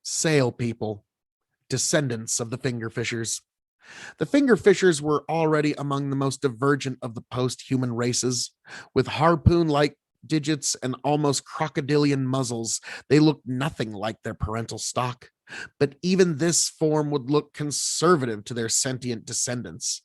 Sail people, descendants of the fingerfishers. The fingerfishers were already among the most divergent of the post-human races. With harpoon-like digits and almost crocodilian muzzles, they looked nothing like their parental stock. But even this form would look conservative to their sentient descendants.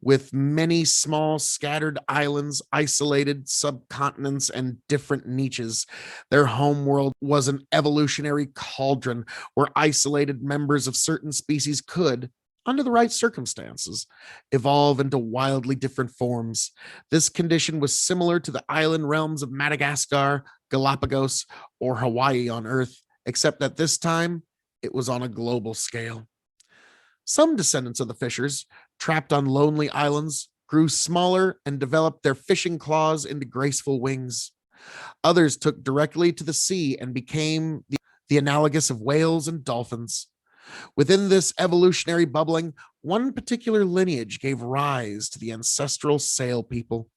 With many small scattered islands, isolated subcontinents, and different niches, their homeworld was an evolutionary cauldron where isolated members of certain species could, under the right circumstances, evolve into wildly different forms. This condition was similar to the island realms of Madagascar, Galapagos, or Hawaii on Earth, except that this time it was on a global scale. Some descendants of the fishers, trapped on lonely islands, grew smaller and developed their fishing claws into graceful wings. Others took directly to the sea and became the analogous of whales and dolphins. Within this evolutionary bubbling, one particular lineage gave rise to the ancestral sail people.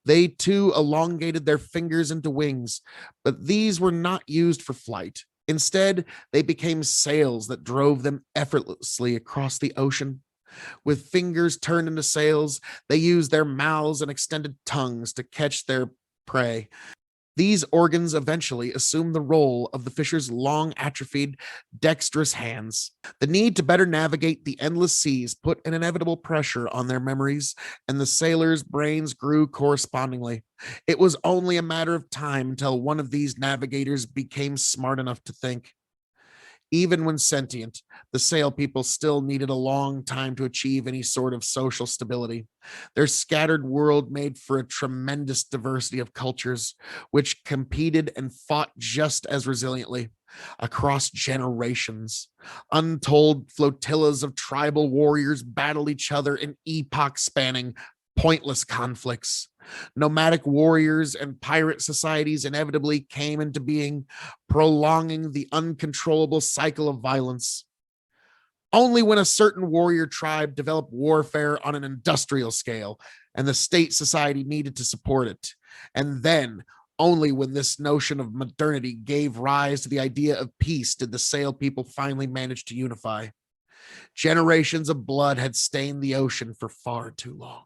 They too elongated their fingers into wings, but these were not used for flight. Instead, they became sails that drove them effortlessly across the ocean. With fingers turned into sails, they used their mouths and extended tongues to catch their prey. These organs eventually assumed the role of the fisher's long atrophied, dexterous hands. The need to better navigate the endless seas put an inevitable pressure on their memories, and the sailors' brains grew correspondingly. It was only a matter of time until one of these navigators became smart enough to think. Even when sentient, the sail people still needed a long time to achieve any sort of social stability. Their scattered world made for a tremendous diversity of cultures, which competed and fought just as resiliently across generations. Untold flotillas of tribal warriors battled each other in epoch-spanning, pointless conflicts. Nomadic warriors and pirate societies inevitably came into being, prolonging the uncontrollable cycle of violence. Only when a certain warrior tribe developed warfare on an industrial scale and the state society needed to support it, and then only when this notion of modernity gave rise to the idea of peace did the sail people finally manage to unify. Generations of blood had stained the ocean for far too long.